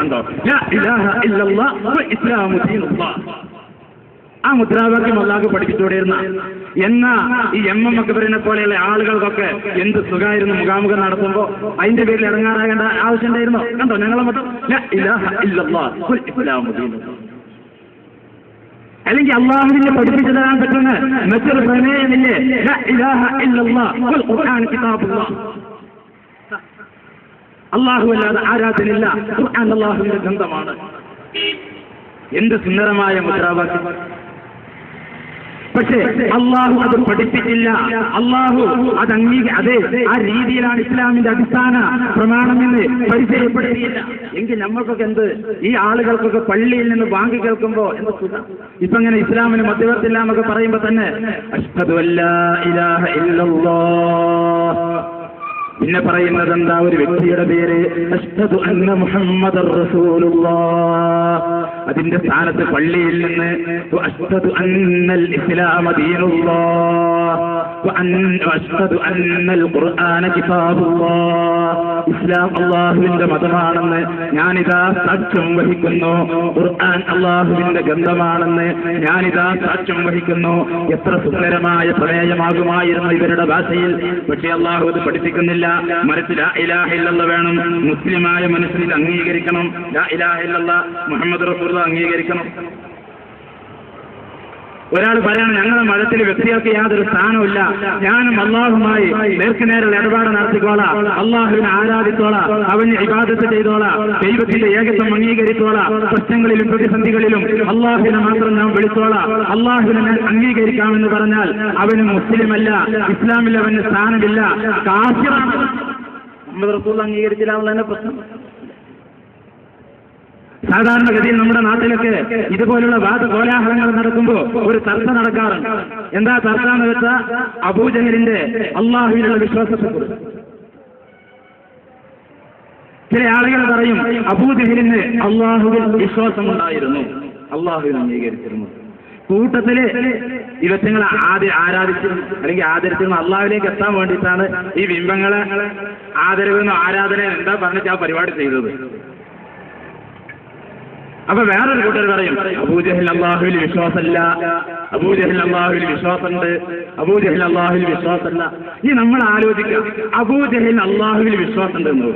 കണ്ടോ? ലാ ഇലാഹ ഇല്ലല്ലാഹ് വൽ ഇസ്ലാമു ദീനുല്ലാഹ്. ആ മുദ്രാവാക്യം അല്ലാഹു പഠിപ്പിച്ചുകൊണ്ടിരുന്ന എന്നാ ഈ MM അക്ബറിനെ പോലെയുള്ള ആളുകൾക്കൊക്കെ എന്ത് സുഖമായിരുന്നു മുഖാമുഖം നടത്തുമ്പോൾ അതിന്റെ പേരിൽ ഇറങ്ങാറാകേണ്ട ആവശ്യം ഉണ്ടായിരുന്നോ? കണ്ടോ ഞങ്ങളെ മതം ലാ ഇലാഹ ഇല്ലല്ലാഹ് വൽ ഇസ്ലാമു ദീനുല്ലാഹ്. അല്ലെങ്കിൽ അള്ളാഹുവിനെ പഠിപ്പിച്ചു തരാൻ പറ്റുന്ന മറ്റൊരു പ്രമേയമില്ലേ? ലാ ഇലാഹ ഇല്ലല്ലാഹ് വൽ ഖുർആൻ കിതാബുല്ലാഹ്. അല്ലാഹു അല്ലാതെ ആരാധനയില്ല, ഖുർആൻ അല്ലാഹുവിന്റെ ഗ്രന്ഥമാണ്. എന്ത് സുന്ദരമായ മുദ്രാവാക്യം! പക്ഷേ അള്ളാഹു അത് പഠിപ്പിച്ചില്ല. അള്ളാഹു അത് അതെ ആ രീതിയിലാണ് ഇസ്ലാമിന്റെ അടിസ്ഥാന പ്രമാണം എന്ന് പരിചയപ്പെടുത്തിയില്ല. എങ്കിൽ നമ്മൾക്കൊക്കെ എന്ത്, ഈ ആളുകൾക്കൊക്കെ പള്ളിയിൽ നിന്ന് ബാങ്ക് കേൾക്കുമ്പോ എന്ത് സുഖം! ഇപ്പൊ ഇങ്ങനെ ഇസ്ലാമിന് മധ്യവർത്തില്ല എന്നൊക്കെ പറയുമ്പോ തന്നെ അഷ്ഹദു അല്ലാ ഇലാഹ ഇല്ലല്ലാഹ്. പിന്നെ പറയുന്നത് എന്താ? ഒരു വ്യക്തിയുടെ പേര് അഷ്ഹദു അന്ന മുഹമ്മദർ റസൂലുള്ളാഹ്. അതിന്റെ സ്ഥാനത്ത് പള്ളിയിൽ നിന്ന് അഷ്ഹദു അന്നൽ ഇസ്ലാമ ദീനുല്ലാഹ് വഅഷ്ഹദു അന്നൽ ഖുർആന കിതാബുല്ലാഹ്. ഇസ്ലാം അല്ലാഹുവിന്റെ മതമാണെന്ന് ഞാനിതാ സാക്ഷ്യം വഹിക്കുന്നു. ഖുർആൻ അല്ലാഹുവിന്റെ ഗ്രന്ഥമാണെന്ന് ഞാനിതാ സാക്ഷ്യം വഹിക്കുന്നു. എത്ര സുന്ദരമായ പ്രമേയമാകുമായിരുന്നു ഇവരുടെ ഭാഷയിൽ. പക്ഷേ അല്ലാഹു അത് പഠിപ്പിക്കുന്നില്ല. മറിച്ച് ലാ ഇലാഹ ഇല്ലല്ലാഹ് വേണം. മുസ്ലിമായ മനസ്സിൽ അംഗീകരിക്കണം. ലാ ഇലാഹ ഇല്ലല്ലാഹ് മുഹമ്മദ് റസൂലുള്ളാഹ് അംഗീകരിക്കണം. ഒരാൾ പറയണം ഞങ്ങളുടെ മതത്തിൽ വ്യക്തികൾക്ക് യാതൊരു സ്ഥാനമില്ല, ഞാനും അള്ളാഹുമായി നേർക്കുനേരുള്ള ഇടപാട് നടത്തിക്കോളാം, അള്ളാഹുവിനെ ആരാധിച്ചോളാം, അവന് ഇബാദത്ത് ചെയ്തോളാം, ദൈവത്തിന്റെ ഏകത്വം അംഗീകരിച്ചോളാം, പ്രശ്നങ്ങളിലും പ്രതിസന്ധികളിലും അള്ളാഹുവിനെ മാത്രം നാം വിളിച്ചോളാം, അള്ളാഹുവിനെ ഞാൻ അംഗീകരിക്കാമെന്ന് പറഞ്ഞാൽ അവന് മുസ്ലിമല്ല, ഇസ്ലാമിൽ അവന് സ്ഥാനമില്ല, കാഫിറാണ്. മുഹമ്മദ് റസൂലുള്ളാഹി അംഗീകരിച്ചില്ല എന്നുള്ളതിന്റെ പ്രശ്നം. സാധാരണഗതിയിൽ നമ്മുടെ നാട്ടിലൊക്കെ ഇതുപോലുള്ള വാദകോലാഹലങ്ങൾ നടക്കുമ്പോൾ ഒരു ചർച്ച നടക്കാറുണ്ട്. എന്താ ചർച്ച എന്ന് വെച്ചാൽ അബൂജഹലിന്റെ അള്ളാഹുവിനുള്ള വിശ്വാസത്തെക്കുറിച്ച്. ചില ആളുകൾ പറയും അബൂജഹലിന് അള്ളാഹുവിൽ വിശ്വാസമുണ്ടായിരുന്നു, അള്ളാഹുവിനെ അംഗീകരിച്ചിരുന്നു. കൂട്ടത്തില് ഇവറ്റങ്ങളെ ആരാധിച്ചിരുന്നു അല്ലെങ്കിൽ ആദരിച്ചിരുന്നു. അള്ളാഹുവിലേക്ക് എത്താൻ വേണ്ടിയിട്ടാണ് ഈ ബിംബങ്ങളെ ആദരവെന്നോ ആരാധന എന്താ പറഞ്ഞിട്ട് ആ പരിപാടി ചെയ്തത്. അപ്പൊ വേറൊരു കൂട്ടർ പറയും അബൂജഹൽ അള്ളാഹുവിൽ വിശ്വാസമല്ല, അബൂജഹൽ അള്ളാഹുവിൽ വിശ്വാസമുണ്ട്, അബൂജഹൽ അള്ളാഹുവിൽ വിശ്വാസമല്ല. ഈ നമ്മൾ ആലോചിക്കാം, അബൂജഹൽ അള്ളാഹുവിൽ വിശ്വാസമുണ്ടെന്ന്.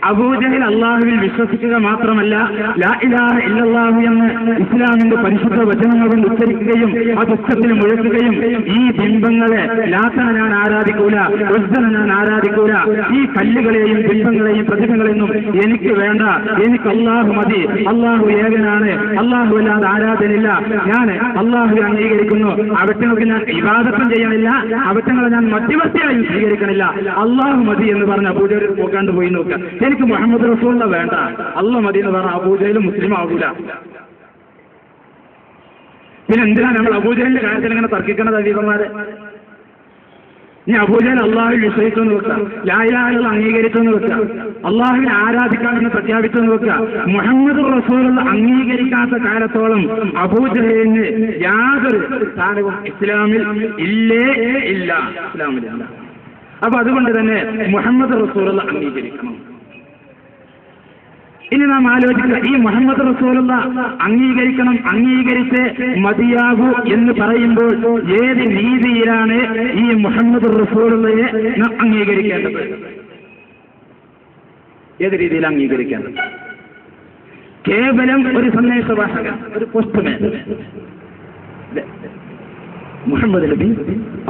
അബൂജഹൽ അള്ളാഹുവിൽ വിശ്വസിക്കുക മാത്രമല്ല ലാ ഇലാഹ ഇല്ലല്ലാഹു എന്ന് ഇസ്ലാമിന്റെ പരിശുദ്ധ വചനങ്ങൾ കൊണ്ട് ഉച്ചരിക്കുകയും ആ പുസ്തകത്തിൽ മുഴക്കുകയും ഈ ബിംബങ്ങളെ ലാത്തനെ ഞാൻ ആരാധിക്കൂല, ഉസ്സനെ ഞാൻ ആരാധിക്കൂല, ഈ കല്ലുകളെയും ബിംബങ്ങളെയും പ്രതിമകളെയും എനിക്ക് വേണ്ട, എനിക്ക് അള്ളാഹു മതി, അള്ളാഹു ഏകനാണ്, അള്ളാഹു അല്ലാതെ ആരാധനയില്ല, ഞാൻ അള്ളാഹുവിനെ അംഗീകരിക്കുന്നു, അവറ്റങ്ങൾക്ക് ഞാൻ ഇബാദത്തും ചെയ്യണില്ല, അവറ്റങ്ങളെ ഞാൻ മധ്യവർത്തിയായും സ്വീകരിക്കണില്ല, അള്ളാഹു മതി എന്ന് പറഞ്ഞ അബൂജഹൽ പോക്കാണ്ട് പോയി നോക്കുക. എനിക്ക് മുഹമ്മദ് റസൂലുള്ളാഹി വേണ്ട, അള്ളാഹു മതി എന്ന് പറഞ്ഞ അബൂജഹൽ മുസ്ലിം ആകൂല. പിന്നെ എന്തിനാ നമ്മൾ അബൂജഹലിന്റെ കാര്യത്തിൽ ഇങ്ങനെ തർക്കിക്കണത് അബീബന്മാരെ? ഇനി അബൂജഹൽ അള്ളാഹുവിൽ വിശ്വസിച്ചെന്ന് വെക്കുക, ലാ ഇലാഹ ഇല്ലല്ലാഹ് അംഗീകരിച്ചെന്ന് വെക്കുക, അള്ളാഹുവിനെ ആരാധിക്കാമെന്ന് പ്രഖ്യാപിച്ചെന്ന് വെക്കുക. മുഹമ്മദ് റസൂലുള്ളാഹി അംഗീകരിക്കാത്ത കാലത്തോളം അബൂജഹലിന് യാതൊരു സ്ഥാനവും ഇസ്ലാമിൽ ഇല്ലേ ഇല്ല, ഇസ്ലാമിലില്ല. അപ്പൊ അതുകൊണ്ട് തന്നെ മുഹമ്മദ് റസൂലുള്ളാഹി അംഗീകരിക്കണം. ഇനി നാം ആലോചിക്കുക, ഈ മുഹമ്മദ് റസൂലുള്ളാഹി അംഗീകരിക്കണം, അംഗീകരിച്ച് മതിയാകൂ എന്ന് പറയുമ്പോൾ ഏത് രീതിയിലാണ് ഈ മുഹമ്മദ് റസൂലുള്ളാഹിയെ നാം അംഗീകരിക്കേണ്ടത്? ഏത് രീതിയിൽ അംഗീകരിക്കേണ്ടത്? കേവലം ഒരു സന്ദേശവാഹകൻ, ഒരു പോസ്റ്റ്മാൻ, മുഹമ്മദ് നബി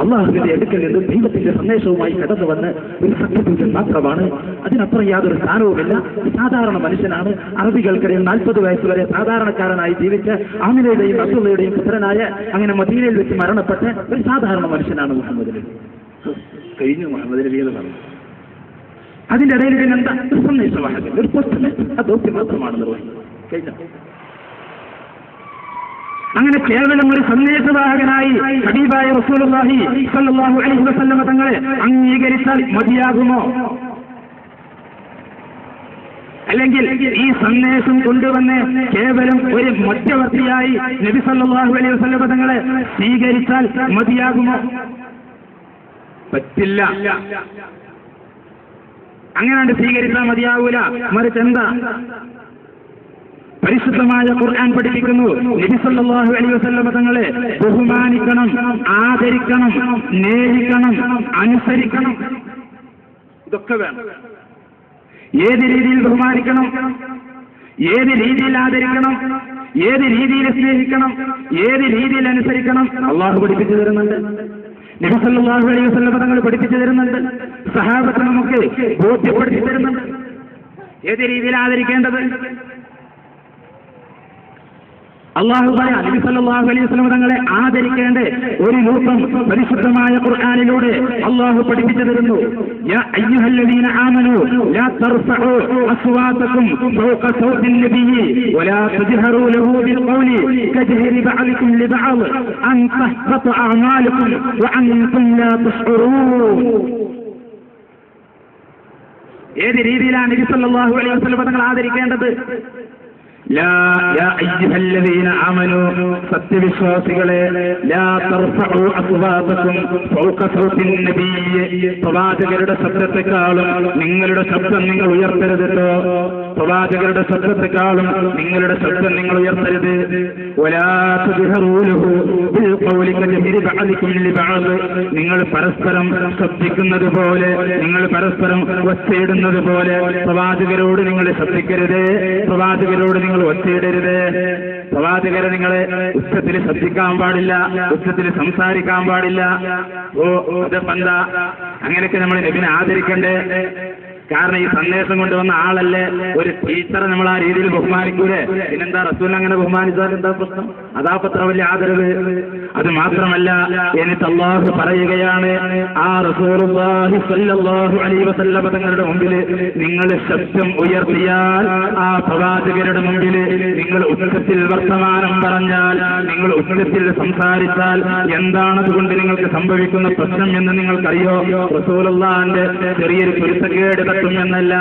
അള്ളാഹുവിന്റെ അടുക്കൽ നിന്ന് ദൈവത്തിന്റെ സന്ദേശവുമായി കടന്നു വന്ന് ഒരു സത്യദൂതൻ മാത്രമാണ്, അതിനപ്പുറം യാതൊരു സ്ഥാനവുമില്ല. സാധാരണ മനുഷ്യനാണ്. അറബികൾക്കിടയിൽ 40 വയസ്സ് വരെ സാധാരണക്കാരനായി ജീവിച്ച് ആമിനയുടെയും അബ്ദുള്ളയുടെയും പുത്രനായ അങ്ങനെ മദീനയിൽ വെച്ച് മരണപ്പെട്ട ഒരു സാധാരണ മനുഷ്യനാണ് മുഹമ്മദ് നബി. കഴിഞ്ഞു മുഹമ്മദ് നബി എന്ന് പറഞ്ഞു. അതിന്റെ ഇടയിൽ പിന്നെന്താ? ഒരു സന്ദേശവാഹകൻ, ഒരു പോസ്റ്റ്മാൻ, ആ ദൗത്യം മാത്രമാണ് നിർവഹിക്കുന്നത്. കഴിഞ്ഞു. അങ്ങനെ കേവലം ഒരു സന്ദേശവാഹകനായി ഹബീബായ റസൂലുള്ളാഹി സ്വല്ലല്ലാഹു അലൈഹി വസല്ലം തങ്ങളെ അംഗീകരിച്ചാൽ മതിയാകുമോ? അല്ലെങ്കിൽ ഈ സന്ദേശം കൊണ്ടുവന്ന് കേവലം ഒരു മധ്യവർത്തിയായി നബി സല്ലല്ലാഹു അലൈഹി വസല്ലം തങ്ങളെ സ്വീകരിച്ചാൽ മതിയാകുമോ? പറ്റില്ല. അങ്ങനെയാണ് സ്വീകരിച്ചാൽ മതിയാവൂല. മറിച്ച് എന്താ? പരിശുദ്ധമായ ഖുർആൻ പഠിപ്പിക്കുന്നു, നബി സല്ലല്ലാഹു അലൈഹി വസല്ലം തങ്ങളെ ബഹുമാനിക്കണം, ആദരിക്കണം, സ്നേഹിക്കണം, അനുസരിക്കണം. ഇതൊക്കെ വേണം. ഏത് രീതിയിൽ ബഹുമാനിക്കണം, ഏത് രീതിയിൽ ആദരിക്കണം, ഏത് രീതിയിൽ സ്നേഹിക്കണം, ഏത് രീതിയിൽ അനുസരിക്കണം, അള്ളാഹു പഠിപ്പിച്ചു തരുന്നുണ്ട്. നബി സല്ലല്ലാഹു അലൈഹി വസല്ലം തങ്ങൾ പഠിപ്പിച്ചു തരുന്നുണ്ട്. സഹാബത്ത് നമുക്ക് ബോധ്യപ്പെടുത്തി തരുന്നുണ്ട് ഏത് രീതിയിൽ ആദരിക്കേണ്ടത്. അള്ളാഹു പറയാ, നബി സല്ലല്ലാഹു അലൈഹി വസല്ലം തങ്ങളെ ആദരിക്കേണ്ട ഒരു രൂപം പരിശുദ്ധമായ ഖുർആനിലൂടെ അള്ളാഹു പഠിപ്പിച്ചു തരുന്നു. യാ അയ്യുഹല്ലദീന ആമനൂ ലാ തർഫഉ അസ്വാതകും ഫൗക സൗതിൻ നബിയ്യി വലാ തജ്ഹറൂ ലഹു ബിൽ ഖൗലി കജ്ഹരി ബഅദികും ലിബഅദ് അൻ തഹ്ബത അഅമാലുകും വഅൻതും ലാ തശ്ഉറൂൻ. ഏത് രീതിയിലാണ് നബി സല്ലല്ലാഹു അലൈഹി വസല്ലം തങ്ങൾ ആദരിക്കേണ്ടത്? സത്യവിശ്വാസികളെ, പ്രവാചകരുടെ ശബ്ദത്തെക്കാളും നിങ്ങളുടെ ശബ്ദം നിങ്ങൾ ഉയർത്തരുതോ. പ്രവാചകരുടെ ശബ്ദത്തെക്കാളും നിങ്ങളുടെ ശബ്ദം നിങ്ങൾ ഉയർത്തരുത്. നിങ്ങൾ പരസ്പരം ശബ്ദിക്കുന്നത് പോലെ, നിങ്ങൾ പരസ്പരം ഒച്ചയിടുന്നത് പോലെ പ്രവാചകരോട് നിങ്ങൾ ശബ്ദിക്കരുത്. പ്രവാചകരോട് നിങ്ങൾ ഒച്ചയിടരുത്. പ്രവാചകരെ നിങ്ങളെ ഉച്ചത്തിൽ ശബ്ദിക്കാൻ പാടില്ല, ഉച്ചത്തിൽ സംസാരിക്കാൻ പാടില്ല. അതെന്താ? അങ്ങനെയൊക്കെ നമ്മൾ നബിനെ ആദരിക്കണ്ടേ? കാരണം ഈ സന്ദേശം കൊണ്ടുവന്ന ആളല്ലേ. ഒരു ടീച്ചറെ നമ്മൾ ആ രീതിയിൽ ബഹുമാനിക്കൂലേ? പിന്നെന്താ റസൂലിനെ അങ്ങനെ ബഹുമാനിച്ചാൽ എന്താ പ്രശ്നം? അതാപത്ര വലിയ ആദരവ്. അത് മാത്രമല്ല, എന്നിട്ട് അല്ലാഹു പറയുകയാണ്, ആ റസൂലുള്ളാഹി സ്വല്ലല്ലാഹു അലൈഹി വസല്ലം തങ്ങളുടെ മുമ്പിൽ നിങ്ങൾ ശബ്ദം ഉയർത്തിയാൽ, ആ പ്രവാചകരുടെ മുമ്പിൽ നിങ്ങൾ ഉച്ചത്തിൽ വർത്തമാനം പറഞ്ഞാൽ, നിങ്ങൾ ഉച്ചത്തിൽ സംസാരിച്ചാൽ എന്താണതുകൊണ്ട് നിങ്ങൾക്ക് സംഭവിക്കുന്ന പ്രശ്നം എന്ന് നിങ്ങൾക്കറിയോ? റസൂലുള്ളാഹിന്റെ ചെറിയൊരു കുരുത്തക്കേട് എന്നല്ല,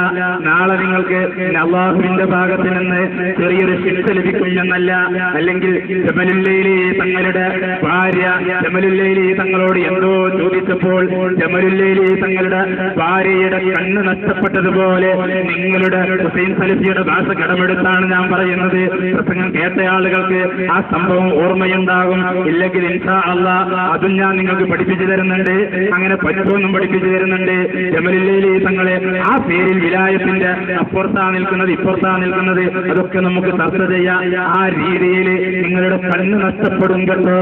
നാളെ നിങ്ങൾക്ക് അല്ലാഹുവിന്റെ ഭാഗത്ത് നിന്ന് ചെറിയൊരു ശിക്ഷ ലഭിക്കും എന്നല്ല. അല്ലെങ്കിൽ ജമലുൽ ലൈലി തങ്ങളുടെ ഭാര്യ ജമലുൽ ലൈലി തങ്ങളോട് എന്തോ ചോദിച്ചപ്പോൾ ജമലുൽ ലൈലി തങ്ങളുടെ ഭാര്യയുടെ കണ്ണ് നഷ്ടപ്പെട്ടതുപോലെ നിങ്ങളുടെ ഹുസൈൻ സലഫിയുടെ ഭാഷ കടമെടുത്താണ് ഞാൻ പറയുന്നത്. പ്രസംഗം കേട്ട ആളുകൾക്ക് ആ സംഭവം ഓർമ്മയുണ്ടാകും. ഇല്ലെങ്കിൽ ഇൻഷാ അല്ലാഹ് അതും ഞാൻ നിങ്ങൾക്ക് പഠിപ്പിച്ചു തരുന്നുണ്ട്. അങ്ങനെ പറ്റുമെന്നും പഠിപ്പിച്ചു തരുന്നുണ്ട്. ജമലുൽ ലൈലി തങ്ങളെ ആ പേരിൽ വിലായത്തിന്റെ അപ്പുറത്താ നിൽക്കുന്നത്, ഇപ്പുറത്താ നിൽക്കുന്നത്, അതൊക്കെ നമുക്ക് ചർച്ച ചെയ്യാം. ആ രീതിയിൽ നിങ്ങളുടെ കണ്ണ് നഷ്ടപ്പെടും കേട്ടോ.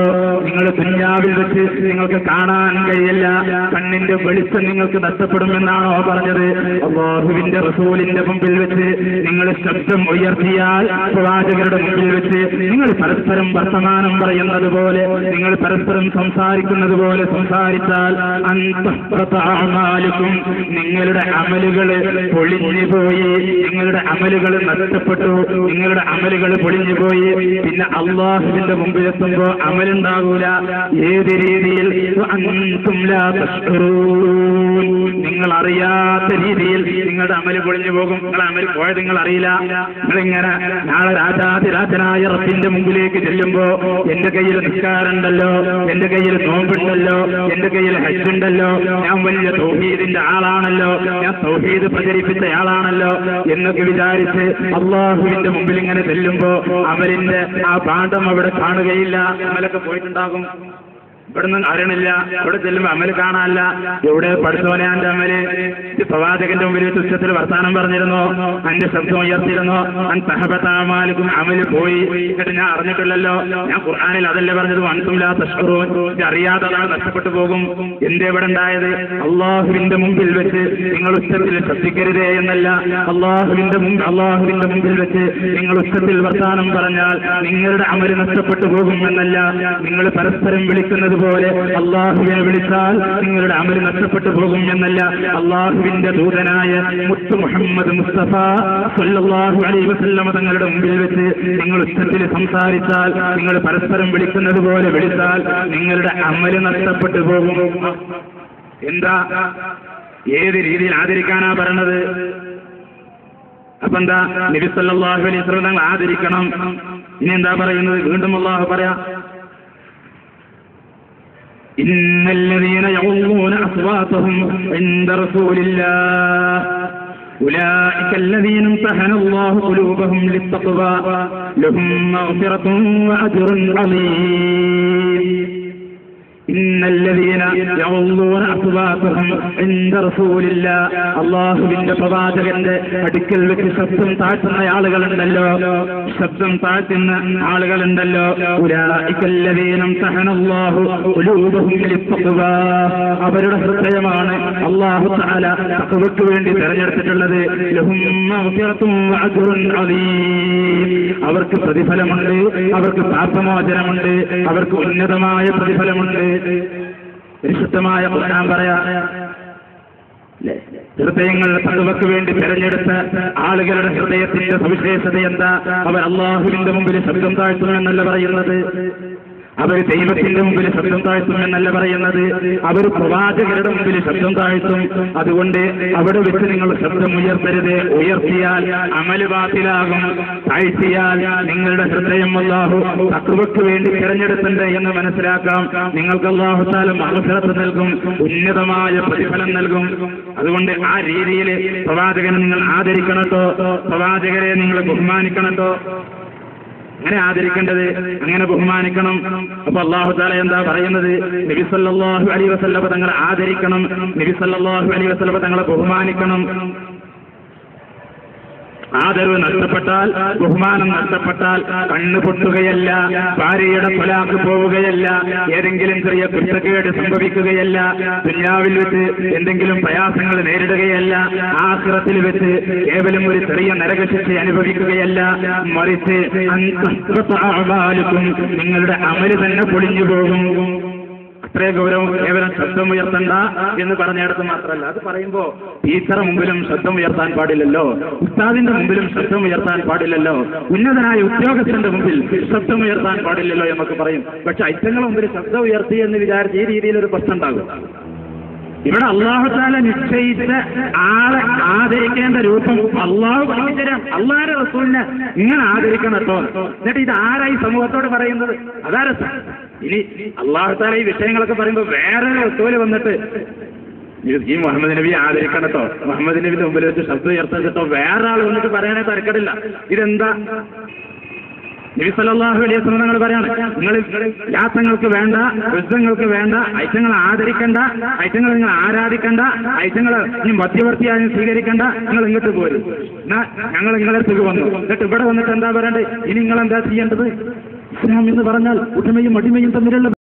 നിങ്ങൾ ദുനിയാവിൽ വെച്ച് നിങ്ങൾക്ക് കാണാൻ കഴിയില്ല, കണ്ണിന്റെ വെളിച്ചം നിങ്ങൾക്ക് നഷ്ടപ്പെടുമെന്നാണോ പറഞ്ഞത്? അല്ലാഹുവിന്റെ റസൂലിന്റെ മുമ്പിൽ വെച്ച് നിങ്ങൾ ശബ്ദം ഉയർത്തിയാൽ, പ്രവാചകരുടെ മുമ്പിൽ വെച്ച് നിങ്ങൾ പരസ്പരം വർത്തമാനം പറയുന്നത് പോലെ, നിങ്ങൾ പരസ്പരം സംസാരിക്കുന്നത് പോലെ സംസാരിച്ചാൽ അൻതഹ്ബതഅഅമാലുകും നിങ്ങളുടെ അമലുകൾ പൊളിഞ്ഞുപോയി, നിങ്ങളുടെ അമലുകൾ നഷ്ടപ്പെട്ടു, നിങ്ങളുടെ അമലുകൾ പൊളിഞ്ഞുപോയി. പിന്നെ അല്ലാഹുവിന്റെ മുമ്പിൽ എത്തുമ്പോ അമലുണ്ടാകൂല. ഏത് രീതിയിൽ? നിങ്ങൾ അറിയാത്ത രീതിയിൽ നിങ്ങളുടെ അമല് പൊളിഞ്ഞു പോകും. നിങ്ങളുടെ അമല് പോയത് നിങ്ങൾ അറിയില്ല. നിങ്ങളിങ്ങനെ നാളെ രാജാതിരാജനായ റബ്ബിന്റെ മുമ്പിലേക്ക് ചെല്ലുമ്പോ, എന്റെ കയ്യിൽ നിസ്കാരമുണ്ടല്ലോ, എന്റെ കയ്യിൽ നോമ്പുണ്ടല്ലോ, എന്റെ കയ്യിൽ ഹജ്ജുണ്ടല്ലോ, ഞാൻ വലിയ തൗഹീദിന്റെ ആളാണല്ലോ, ഞാൻ തൗഹീദ് പ്രചരിപ്പിച്ചയാളാണല്ലോ എന്നൊക്കെ വിചാരിച്ച് അല്ലാഹുവിന്റെ മുമ്പിൽ ഇങ്ങനെ ചെല്ലുമ്പോ അമലിന്റെ ആ പാഠം അവിടെ കാണുകയില്ല. അമലൊക്കെ പോയിട്ടുണ്ടാകും, ഇവിടുന്ന് അറിയണില്ല. ഇവിടെ ചെല്ലുമ്പോ അമല് കാണാനല്ല. എവിടെ പഠിച്ചോനെ എന്റെ അമല്? പ്രവാചകന്റെ മുമ്പിൽ തുച്ഛത്തിൽ വർത്താനം പറഞ്ഞിരുന്നോ? എന്റെ ശബ്ദം ഉയർത്തിരുന്നോ? അൻതഹബതഅഅമാലുകും അമല് പോയി. എന്നിട്ട് ഞാൻ അറിഞ്ഞിട്ടില്ലല്ലോ. ഞാൻ ഖുർആനിൽ അതല്ലേ പറഞ്ഞത്, വഅൻതും ലാ തശ്ഉറൂൻ. അറിയാതെ അതാണ് നഷ്ടപ്പെട്ടു പോകും. എന്റെ ഇവിടെ ഉണ്ടായത്? അള്ളാഹുവിന്റെ മുമ്പിൽ വെച്ച് നിങ്ങൾ ഉച്ചത്തിൽ ശ്രദ്ധിക്കരുതേ എന്നല്ല, അള്ളാഹുവിന്റെ മുമ്പിൽ വെച്ച് നിങ്ങൾ ഉച്ചത്തിൽ വർത്താനം പറഞ്ഞാൽ നിങ്ങളുടെ അമല് നഷ്ടപ്പെട്ടു പോകും എന്നല്ല. നിങ്ങൾ പരസ്പരം വിളിക്കുന്നത് പോലെ അള്ളാഹുവിനെ വിളിച്ചാൽ നിങ്ങളുടെ അമല് നഷ്ടപ്പെട്ടു പോകും എന്നല്ല. അള്ളാഹുവിന്റെ ദൂതനായ മുത്ത് മുഹമ്മദ് മുസ്തഫ സ്വല്ലല്ലാഹു അലൈഹി വസല്ലം തങ്ങളുടെ മുമ്പിൽ വെച്ച് നിങ്ങൾ ഉച്ചത്തിൽ സംസാരിച്ചാൽ, നിങ്ങൾ പരസ്പരം വിളിക്കുന്നത് പോലെ വിളിച്ചാൽ നിങ്ങളുടെ അമല് നഷ്ടപ്പെട്ടു പോകും. എന്താ? ഏത് രീതിയിൽ ആദരിക്കാനാ പറഞ്ഞത്? അപ്പൊ എന്താ? നബി സല്ലല്ലാഹു അലൈഹി വസല്ലം തങ്ങൾ ആദരിക്കണം. ഇനി എന്താ പറയുന്നത്? വീണ്ടും അല്ലാഹു പറയാ, ഇന്നല്ലദീന യഗ്ളുന അസ്വാതഹും ഇൻദ റസൂലില്ലാഹ് أولئك الذين امتحن الله قلوبهم للتقوى لهم مغفرة وأجر عظيم إن الذين يغضون أصواتهم عند رسول الله അല്ലാഹുവിന്റെ പ്രവാചകന്റെ അടുക്കൽ വെച്ച് ശബ്ദം താഴ്ത്തുന്ന ആളുകളുണ്ടല്ലോ, ശബ്ദം താഴ്ത്തുന്ന ആളുകളുണ്ടല്ലോ, ഉലൈക الذين امتحن الله قلوبهم للتقوى, അവരുടെ ഹൃദയമാണ് അല്ലാഹു തആല തഖ്വയ്ക്ക് വേണ്ടി തിരഞ്ഞെടുത്തിട്ടുള്ളത്. ലഹും മഗ്ഫിറത്തും വഅജ്റുൻ അളീം, അവർക്ക് പ്രതിഫലമുണ്ട്, അവർക്ക് പാപമോചനമുണ്ട്, അവർക്ക് ഉന്നതമായ പ്രതിഫലമുണ്ട്. പരിശുദ്ധമായ ഖുർആൻ പറയാ, ഹൃദയങ്ങളുടെ തഖ്വയ്ക്ക് വേണ്ടി തിരഞ്ഞെടുത്ത ആളുകളുടെ ഹൃദയത്തിന്റെ സവിശേഷത എന്താ? അവർ അല്ലാഹുവിന്റെ മുമ്പിൽ ശബ്ദം താഴ്ത്തുമെന്നല്ല പറയുന്നത്, അവർ ദൈവത്തിന്റെ മുമ്പിൽ ശബ്ദം താഴ്ത്തും എന്നല്ല പറയുന്നത്, അവർ പ്രവാചകരുടെ മുമ്പിൽ ശബ്ദം താഴ്ത്തും. അതുകൊണ്ട് അവിടെ വെച്ച് നിങ്ങൾ ശബ്ദം ഉയർത്തരുത്. ഉയർത്തിയാൽ അമല് ബാത്തിലാകും, താഴ്ത്തിയാൽ നിങ്ങളുടെ ഹൃദയം അല്ലാഹു തഖ്വയ്ക്ക് വേണ്ടി തിരഞ്ഞെടുത്തുണ്ട് എന്ന് മനസ്സിലാക്കാം. നിങ്ങൾക്ക് അല്ലാഹു തആല മഗ്ഫിറത്ത് നൽകും, ഉന്നതമായ പ്രതിഫലം നൽകും. അതുകൊണ്ട് ആ രീതിയിൽ പ്രവാചകനെ നിങ്ങൾ ആദരിക്കണട്ടോ, പ്രവാചകരെ നിങ്ങൾ ബഹുമാനിക്കണട്ടോ. അങ്ങനെ ആദരിക്കേണ്ടത്, അങ്ങനെ ബഹുമാനിക്കണം. അപ്പൊ അല്ലാഹു തആല എന്താ പറയുന്നത്? നബി സല്ലല്ലാഹു അലൈഹി വസല്ലം തങ്ങളെ ആദരിക്കണം, നബി സല്ലല്ലാഹു അലൈഹി വസല്ലം തങ്ങളെ ബഹുമാനിക്കണം. ആദരവ് നഷ്ടപ്പെട്ടാൽ, ബഹുമാനം നഷ്ടപ്പെട്ടാൽ കണ്ണ് പൊട്ടുകയല്ല, ഭാര്യയുടെ ത്വലാഖ് പോവുകയല്ല, ഏതെങ്കിലും ചെറിയ കുറ്റക്കേട് സംഭവിക്കുകയല്ല, ദുനിയാവിൽ വെച്ച് എന്തെങ്കിലും പ്രയാസങ്ങൾ നേരിടുകയല്ല, ആഖിറത്തിൽ വെച്ച് കേവലം ഒരു ചെറിയ നരകശിക്ഷ അനുഭവിക്കുകയല്ല, മറിച്ച് നിങ്ങളുടെ അമല് തന്നെ പൊളിഞ്ഞു പോകും. അത്രേ ഗൗരവം. കേവലം ശബ്ദം ഉയർത്തണ്ട എന്ന് പറഞ്ഞിടത്ത് മാത്രമല്ല, അത് പറയുമ്പോ ടീച്ചറെ മുമ്പിലും ശബ്ദം ഉയർത്താൻ പാടില്ലല്ലോ, ഉസ്താദിന്റെ മുമ്പിലും ശബ്ദം ഉയർത്താൻ പാടില്ലല്ലോ, ഉന്നതനായ ഉദ്യോഗസ്ഥന്റെ മുമ്പിൽ ശബ്ദം ഉയർത്താൻ പാടില്ലല്ലോ എന്നൊക്കെ പറയും. പക്ഷെ ഐറ്റങ്ങളുടെ മുമ്പിൽ ശബ്ദം ഉയർത്തി എന്ന് വിചാരിച്ച് ഈ രീതിയിലൊരു പ്രശ്നം ഉണ്ടാകും. ഇവിടെ അല്ലാഹു തആല നിശ്ചയിച്ച ആളെ ആദരിക്കേണ്ട രൂപം അല്ലാഹു പറഞ്ഞുതരാം. അല്ലാഹുവിന്റെ റസൂലിനെ ഇങ്ങനെ ആദരിക്കണം കേട്ടോ. എന്നിട്ട് ഇത് ആരായി സമൂഹത്തോട് പറയുന്നത്? അതാ രസം. ഇനി അല്ലാഹു തആല ഈ വിഷയങ്ങളൊക്കെ പറയുമ്പോൾ വേറെ റസൂല് വന്നിട്ട് ഈ മുഹമ്മദ് നബി ആദരിക്കണം കേട്ടോ, മുഹമ്മദ് നബിന്റെ മുമ്പിൽ വെച്ച് ശബ്ദം ഉയർത്താൻ കേട്ടോ, വേറെ ആൾ വന്നിട്ട് പറയാനേ തരക്കടില്ല. ഇതെന്താ? നബി സല്ലല്ലാഹു അലൈഹി വസല്ലം തങ്ങൾ പറയാണ്, നിങ്ങൾ യാത്രങ്ങൾക്ക് വേണ്ട, യുദ്ധങ്ങൾക്ക് വേണ്ട, ഐറ്റങ്ങൾ ആദരിക്കണ്ട, ഐറ്റങ്ങൾ നിങ്ങൾ ആരാധിക്കണ്ട, ഐറ്റങ്ങൾ ഇനി മധ്യവർത്തിയായും സ്വീകരിക്കണ്ട, നിങ്ങൾ ഇങ്ങോട്ട് പോരും. എന്നാ ഞങ്ങൾ നിങ്ങളടുത്തേക്ക് വന്നു. എന്നിട്ട് ഇവിടെ വന്നിട്ട് എന്താ പറയണ്ടേ? ഇനി നിങ്ങൾ എന്താ ചെയ്യേണ്ടത്? ഇസ്ലാം എന്ന് പറഞ്ഞാൽ ഉടമയും അടിമയും തമ്മിലുള്ള